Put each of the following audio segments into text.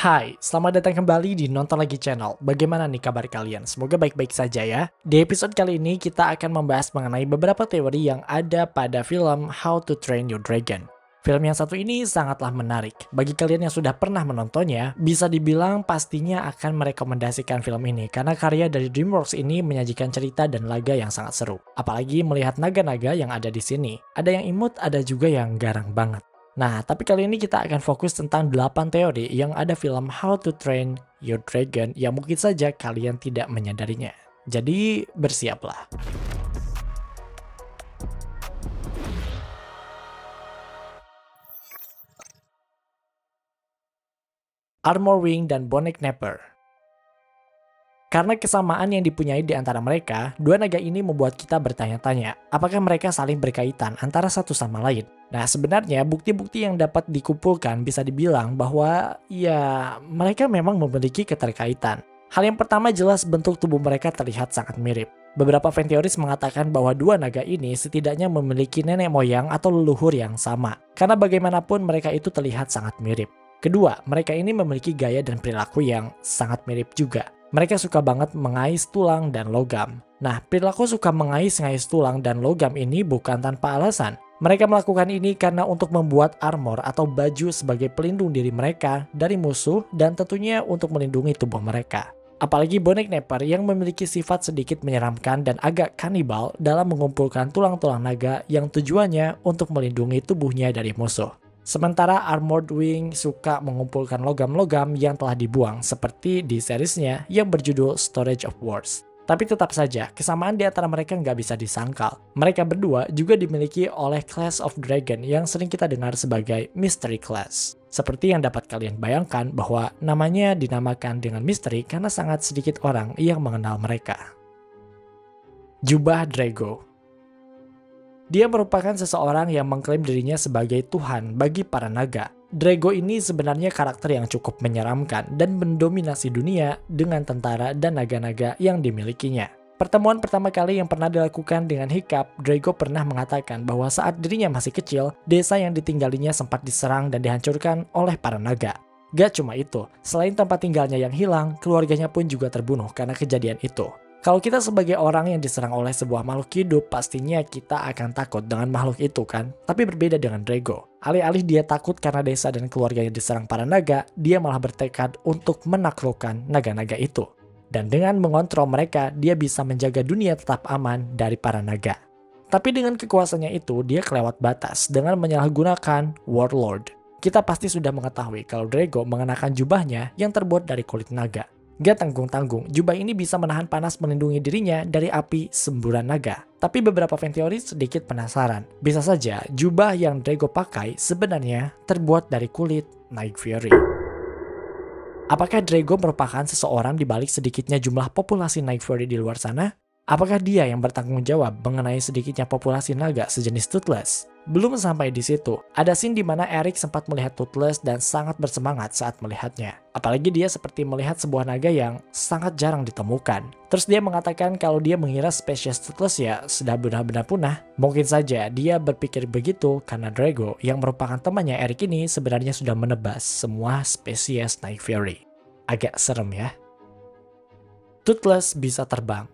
Hai, selamat datang kembali di Nonton Lagi Channel. Bagaimana nih kabar kalian? Semoga baik-baik saja ya. Di episode kali ini kita akan membahas mengenai beberapa teori yang ada pada film How to Train Your Dragon. Film yang satu ini sangatlah menarik. Bagi kalian yang sudah pernah menontonnya, bisa dibilang pastinya akan merekomendasikan film ini karena karya dari DreamWorks ini menyajikan cerita dan laga yang sangat seru. Apalagi melihat naga-naga yang ada di sini. Ada yang imut, ada juga yang garang banget. Nah, tapi kali ini kita akan fokus tentang 8 teori yang ada film How to Train Your Dragon yang mungkin saja kalian tidak menyadarinya. Jadi, bersiaplah. Armor Wing dan Bonnet Knapper. Karena kesamaan yang dipunyai di antara mereka, dua naga ini membuat kita bertanya-tanya, apakah mereka saling berkaitan antara satu sama lain? Nah, sebenarnya bukti-bukti yang dapat dikumpulkan bisa dibilang bahwa ya mereka memang memiliki keterkaitan. Hal yang pertama jelas bentuk tubuh mereka terlihat sangat mirip. Beberapa fan teoris mengatakan bahwa dua naga ini setidaknya memiliki nenek moyang atau leluhur yang sama. Karena bagaimanapun mereka itu terlihat sangat mirip. Kedua, mereka ini memiliki gaya dan perilaku yang sangat mirip juga. Mereka suka banget mengais tulang dan logam. Nah, perilaku suka mengais-ngais tulang dan logam ini bukan tanpa alasan. Mereka melakukan ini karena untuk membuat armor atau baju sebagai pelindung diri mereka dari musuh dan tentunya untuk melindungi tubuh mereka. Apalagi Bonnet Knapper yang memiliki sifat sedikit menyeramkan dan agak kanibal dalam mengumpulkan tulang-tulang naga yang tujuannya untuk melindungi tubuhnya dari musuh. Sementara Armored Wing suka mengumpulkan logam-logam yang telah dibuang seperti di seriesnya yang berjudul Storage of Wars. Tapi tetap saja, kesamaan di antara mereka nggak bisa disangkal. Mereka berdua juga dimiliki oleh Class of Dragon yang sering kita dengar sebagai Mystery Class. Seperti yang dapat kalian bayangkan bahwa namanya dinamakan dengan misteri karena sangat sedikit orang yang mengenal mereka. Jubah Drago. Dia merupakan seseorang yang mengklaim dirinya sebagai Tuhan bagi para naga. Drago ini sebenarnya karakter yang cukup menyeramkan dan mendominasi dunia dengan tentara dan naga-naga yang dimilikinya. Pertemuan pertama kali yang pernah dilakukan dengan Hiccup, Drago pernah mengatakan bahwa saat dirinya masih kecil, desa yang ditinggalinya sempat diserang dan dihancurkan oleh para naga. Gak cuma itu, selain tempat tinggalnya yang hilang, keluarganya pun juga terbunuh karena kejadian itu. Kalau kita sebagai orang yang diserang oleh sebuah makhluk hidup, pastinya kita akan takut dengan makhluk itu kan? Tapi berbeda dengan Drago. Alih-alih dia takut karena desa dan keluarganya diserang para naga, dia malah bertekad untuk menaklukkan naga-naga itu. Dan dengan mengontrol mereka, dia bisa menjaga dunia tetap aman dari para naga. Tapi dengan kekuasaannya itu, dia kelewat batas dengan menyalahgunakan Warlord. Kita pasti sudah mengetahui kalau Drago mengenakan jubahnya yang terbuat dari kulit naga. Gak tanggung-tanggung, jubah ini bisa menahan panas melindungi dirinya dari api semburan naga. Tapi beberapa fan teoris sedikit penasaran. Bisa saja jubah yang Drago pakai sebenarnya terbuat dari kulit Night Fury. Apakah Drago merupakan seseorang di balik sedikitnya jumlah populasi Night Fury di luar sana? Apakah dia yang bertanggung jawab mengenai sedikitnya populasi naga sejenis Toothless? Belum sampai di situ, ada scene di mana Eric sempat melihat Toothless dan sangat bersemangat saat melihatnya. Apalagi dia seperti melihat sebuah naga yang sangat jarang ditemukan. Terus dia mengatakan kalau dia mengira spesies Toothless ya sudah benar-benar punah. Mungkin saja dia berpikir begitu karena Drago yang merupakan temannya Eric ini sebenarnya sudah menebas semua spesies Night Fury. Agak serem ya. Toothless bisa terbang.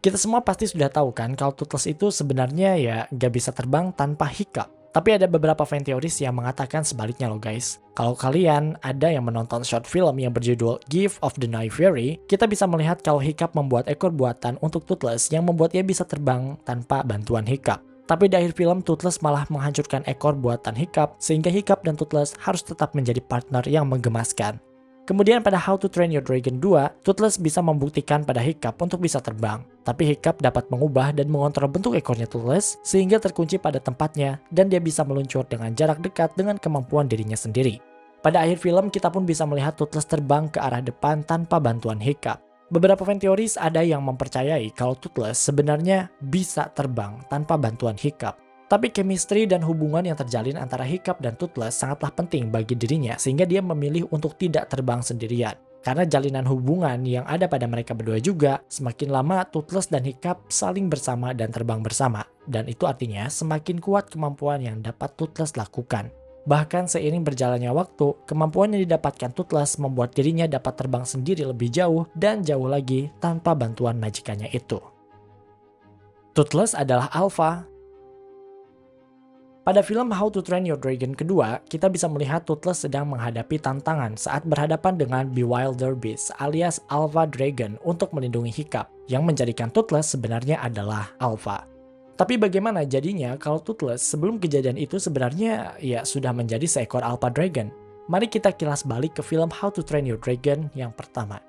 Kita semua pasti sudah tahu kan kalau Toothless itu sebenarnya ya gak bisa terbang tanpa Hiccup. Tapi ada beberapa fan teoris yang mengatakan sebaliknya loh guys. Kalau kalian ada yang menonton short film yang berjudul Gift of the Night Fury, kita bisa melihat kalau Hiccup membuat ekor buatan untuk Toothless yang membuat ia bisa terbang tanpa bantuan Hiccup. Tapi di akhir film Toothless malah menghancurkan ekor buatan Hiccup sehingga Hiccup dan Toothless harus tetap menjadi partner yang menggemaskan. Kemudian pada How to Train Your Dragon 2, Toothless bisa membuktikan pada Hiccup untuk bisa terbang. Tapi Hiccup dapat mengubah dan mengontrol bentuk ekornya Toothless sehingga terkunci pada tempatnya dan dia bisa meluncur dengan jarak dekat dengan kemampuan dirinya sendiri. Pada akhir film kita pun bisa melihat Toothless terbang ke arah depan tanpa bantuan Hiccup. Beberapa fan teoris ada yang mempercayai kalau Toothless sebenarnya bisa terbang tanpa bantuan Hiccup. Tapi chemistry dan hubungan yang terjalin antara Hiccup dan Toothless sangatlah penting bagi dirinya sehingga dia memilih untuk tidak terbang sendirian. Karena jalinan hubungan yang ada pada mereka berdua juga, semakin lama Toothless dan Hiccup saling bersama dan terbang bersama. Dan itu artinya semakin kuat kemampuan yang dapat Toothless lakukan. Bahkan seiring berjalannya waktu, kemampuan yang didapatkan Toothless membuat dirinya dapat terbang sendiri lebih jauh dan jauh lagi tanpa bantuan majikannya itu. Toothless adalah alpha. Pada film How to Train Your Dragon kedua, kita bisa melihat Toothless sedang menghadapi tantangan saat berhadapan dengan Bewilderbeast alias Alpha Dragon untuk melindungi Hiccup, yang menjadikan Toothless sebenarnya adalah alpha. Tapi bagaimana jadinya kalau Toothless sebelum kejadian itu sebenarnya ya sudah menjadi seekor Alpha Dragon? Mari kita kilas balik ke film How to Train Your Dragon yang pertama.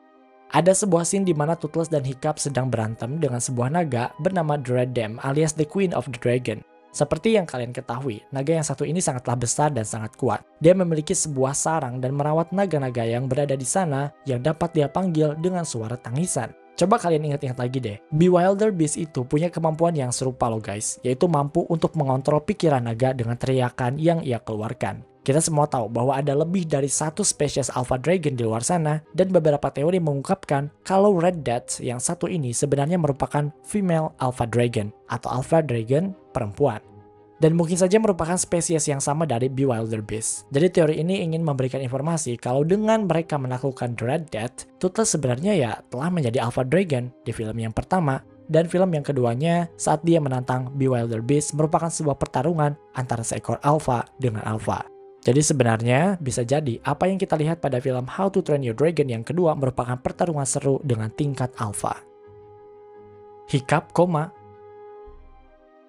Ada sebuah scene di mana Toothless dan Hiccup sedang berantem dengan sebuah naga bernama Dreaddam alias The Queen of the Dragon. Seperti yang kalian ketahui, naga yang satu ini sangatlah besar dan sangat kuat. Dia memiliki sebuah sarang dan merawat naga-naga yang berada di sana yang dapat dia panggil dengan suara tangisan. Coba kalian ingat-ingat lagi deh, Bewilderbeast itu punya kemampuan yang serupa loh guys, yaitu mampu untuk mengontrol pikiran naga dengan teriakan yang ia keluarkan. Kita semua tahu bahwa ada lebih dari satu spesies Alpha Dragon di luar sana, dan beberapa teori mengungkapkan kalau Red Death yang satu ini sebenarnya merupakan female Alpha Dragon, atau Alpha Dragon perempuan. Dan mungkin saja merupakan spesies yang sama dari Bewilderbeast. Jadi teori ini ingin memberikan informasi kalau dengan mereka menaklukkan Red Death, Toothless sebenarnya ya telah menjadi Alpha Dragon di film yang pertama, dan film yang keduanya saat dia menantang Bewilderbeast merupakan sebuah pertarungan antara seekor Alpha dengan Alpha. Jadi sebenarnya bisa jadi apa yang kita lihat pada film How to Train Your Dragon yang kedua merupakan pertarungan seru dengan tingkat Alpha. Hiccup,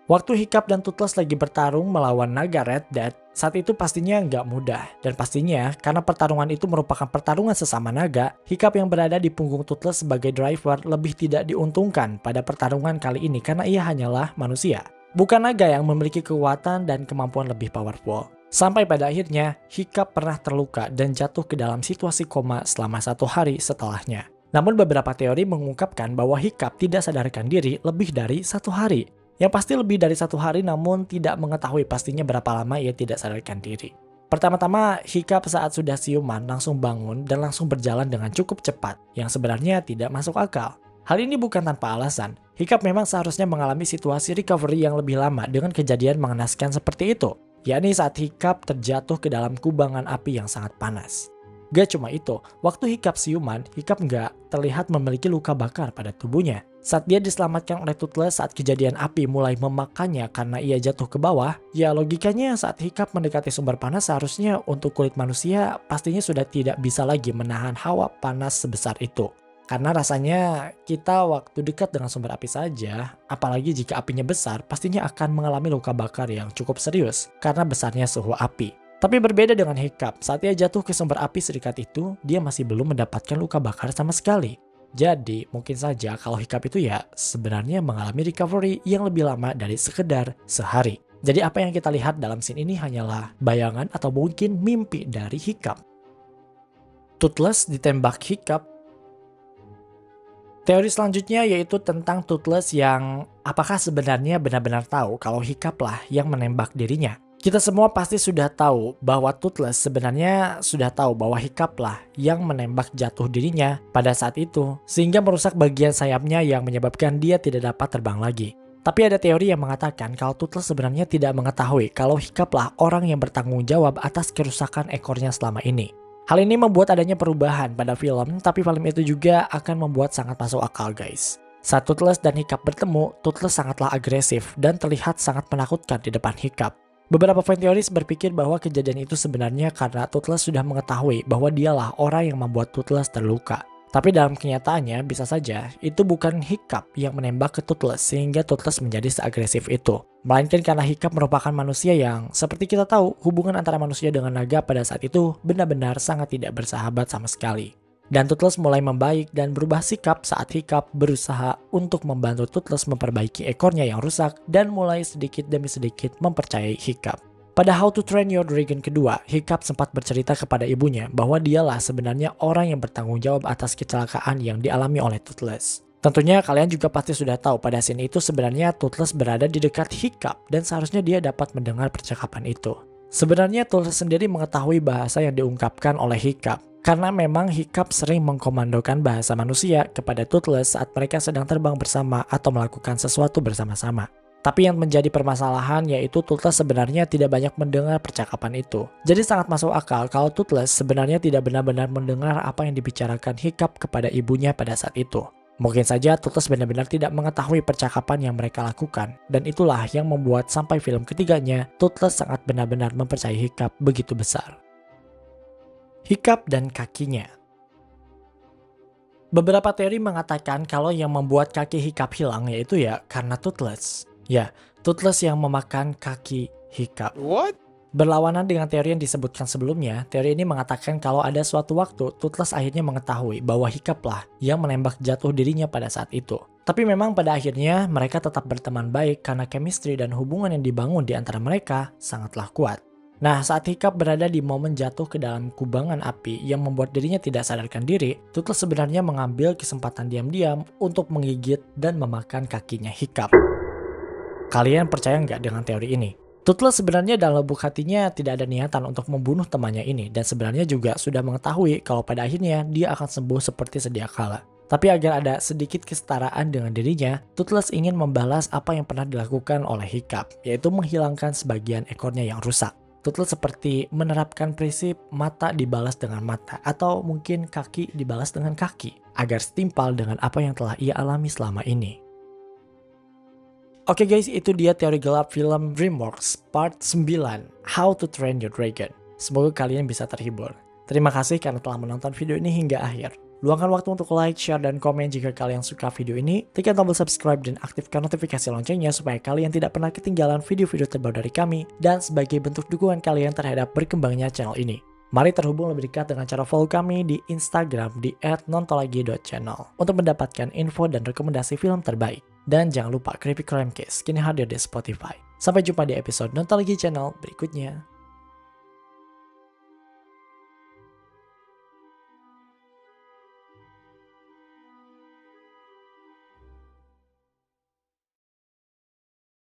waktu Hiccup dan Toothless lagi bertarung melawan naga Red Death, saat itu pastinya nggak mudah. Dan pastinya, karena pertarungan itu merupakan pertarungan sesama naga, Hiccup yang berada di punggung Toothless sebagai driver lebih tidak diuntungkan pada pertarungan kali ini karena ia hanyalah manusia. Bukan naga yang memiliki kekuatan dan kemampuan lebih powerful. Sampai pada akhirnya, Hiccup pernah terluka dan jatuh ke dalam situasi koma selama 1 hari setelahnya. Namun beberapa teori mengungkapkan bahwa Hiccup tidak sadarkan diri lebih dari 1 hari. Yang pasti lebih dari 1 hari namun tidak mengetahui pastinya berapa lama ia tidak sadarkan diri. Pertama-tama, Hiccup saat sudah siuman langsung bangun dan langsung berjalan dengan cukup cepat, yang sebenarnya tidak masuk akal. Hal ini bukan tanpa alasan. Hiccup memang seharusnya mengalami situasi recovery yang lebih lama dengan kejadian mengenaskan seperti itu, yakni saat Hiccup terjatuh ke dalam kubangan api yang sangat panas. Gak cuma itu, waktu Hiccup siuman, Hiccup nggak terlihat memiliki luka bakar pada tubuhnya. Saat dia diselamatkan oleh Toothless saat kejadian api mulai memakannya karena ia jatuh ke bawah, ya logikanya saat Hiccup mendekati sumber panas seharusnya untuk kulit manusia pastinya sudah tidak bisa lagi menahan hawa panas sebesar itu. Karena rasanya kita waktu dekat dengan sumber api saja, apalagi jika apinya besar, pastinya akan mengalami luka bakar yang cukup serius karena besarnya suhu api. Tapi berbeda dengan Hiccup, saat ia jatuh ke sumber api sedekat itu, dia masih belum mendapatkan luka bakar sama sekali. Jadi mungkin saja kalau Hiccup itu ya sebenarnya mengalami recovery yang lebih lama dari sekedar sehari. Jadi apa yang kita lihat dalam scene ini hanyalah bayangan atau mungkin mimpi dari Hiccup. Toothless ditembak Hiccup. Teori selanjutnya yaitu tentang Toothless yang apakah sebenarnya benar-benar tahu kalau Hiccup lah yang menembak dirinya. Kita semua pasti sudah tahu bahwa Toothless sebenarnya sudah tahu bahwa Hiccup lah yang menembak jatuh dirinya pada saat itu, sehingga merusak bagian sayapnya yang menyebabkan dia tidak dapat terbang lagi. Tapi ada teori yang mengatakan kalau Toothless sebenarnya tidak mengetahui kalau Hiccup lah orang yang bertanggung jawab atas kerusakan ekornya selama ini. Hal ini membuat adanya perubahan pada film, tapi film itu juga akan membuat sangat masuk akal guys. Saat Toothless dan Hiccup bertemu, Toothless sangatlah agresif dan terlihat sangat menakutkan di depan Hiccup. Beberapa fan teoris berpikir bahwa kejadian itu sebenarnya karena Toothless sudah mengetahui bahwa dialah orang yang membuat Toothless terluka. Tapi dalam kenyataannya bisa saja itu bukan Hiccup yang menembak ke Toothless sehingga Toothless menjadi seagresif itu. Melainkan karena Hiccup merupakan manusia yang seperti kita tahu hubungan antara manusia dengan naga pada saat itu benar-benar sangat tidak bersahabat sama sekali. Dan Toothless mulai membaik dan berubah sikap saat Hiccup berusaha untuk membantu Toothless memperbaiki ekornya yang rusak dan mulai sedikit demi sedikit mempercayai Hiccup. Pada How to Train Your Dragon kedua, Hiccup sempat bercerita kepada ibunya bahwa dialah sebenarnya orang yang bertanggung jawab atas kecelakaan yang dialami oleh Toothless. Tentunya kalian juga pasti sudah tahu pada scene itu sebenarnya Toothless berada di dekat Hiccup dan seharusnya dia dapat mendengar percakapan itu. Sebenarnya Toothless sendiri mengetahui bahasa yang diungkapkan oleh Hiccup. Karena memang Hiccup sering mengkomandokan bahasa manusia kepada Toothless saat mereka sedang terbang bersama atau melakukan sesuatu bersama-sama. Tapi yang menjadi permasalahan yaitu Toothless sebenarnya tidak banyak mendengar percakapan itu. Jadi sangat masuk akal kalau Toothless sebenarnya tidak benar-benar mendengar apa yang dibicarakan Hiccup kepada ibunya pada saat itu. Mungkin saja Toothless benar-benar tidak mengetahui percakapan yang mereka lakukan. Dan itulah yang membuat sampai film ketiganya, Toothless sangat benar-benar mempercayai Hiccup begitu besar. Hiccup dan kakinya. Beberapa teori mengatakan kalau yang membuat kaki Hiccup hilang yaitu ya karena Toothless. Ya, Toothless yang memakan kaki Hiccup. What? Berlawanan dengan teori yang disebutkan sebelumnya, teori ini mengatakan kalau ada suatu waktu Toothless akhirnya mengetahui bahwa Hiccup lah yang menembak jatuh dirinya pada saat itu. Tapi memang pada akhirnya mereka tetap berteman baik karena chemistry dan hubungan yang dibangun di antara mereka sangatlah kuat. Nah, saat Hiccup berada di momen jatuh ke dalam kubangan api yang membuat dirinya tidak sadarkan diri, Toothless sebenarnya mengambil kesempatan diam-diam untuk menggigit dan memakan kakinya Hiccup. Kalian percaya nggak dengan teori ini? Toothless sebenarnya dalam lubuk hatinya tidak ada niatan untuk membunuh temannya ini dan sebenarnya juga sudah mengetahui kalau pada akhirnya dia akan sembuh seperti sedia kala. Tapi agar ada sedikit kesetaraan dengan dirinya, Toothless ingin membalas apa yang pernah dilakukan oleh Hiccup, yaitu menghilangkan sebagian ekornya yang rusak. Toothless seperti menerapkan prinsip mata dibalas dengan mata atau mungkin kaki dibalas dengan kaki agar setimpal dengan apa yang telah ia alami selama ini. Oke guys, itu dia teori gelap film DreamWorks Part 9, How to Train Your Dragon. Semoga kalian bisa terhibur. Terima kasih karena telah menonton video ini hingga akhir. Luangkan waktu untuk like, share, dan komen jika kalian suka video ini. Tekan tombol subscribe dan aktifkan notifikasi loncengnya supaya kalian tidak pernah ketinggalan video-video terbaru dari kami. Dan sebagai bentuk dukungan kalian terhadap berkembangnya channel ini, mari terhubung lebih dekat dengan cara follow kami di Instagram di @nontolagi.channel untuk mendapatkan info dan rekomendasi film terbaik. Dan jangan lupa Creepy Crime Case kini hadir di Spotify. Sampai jumpa di episode Nontologi Channel berikutnya.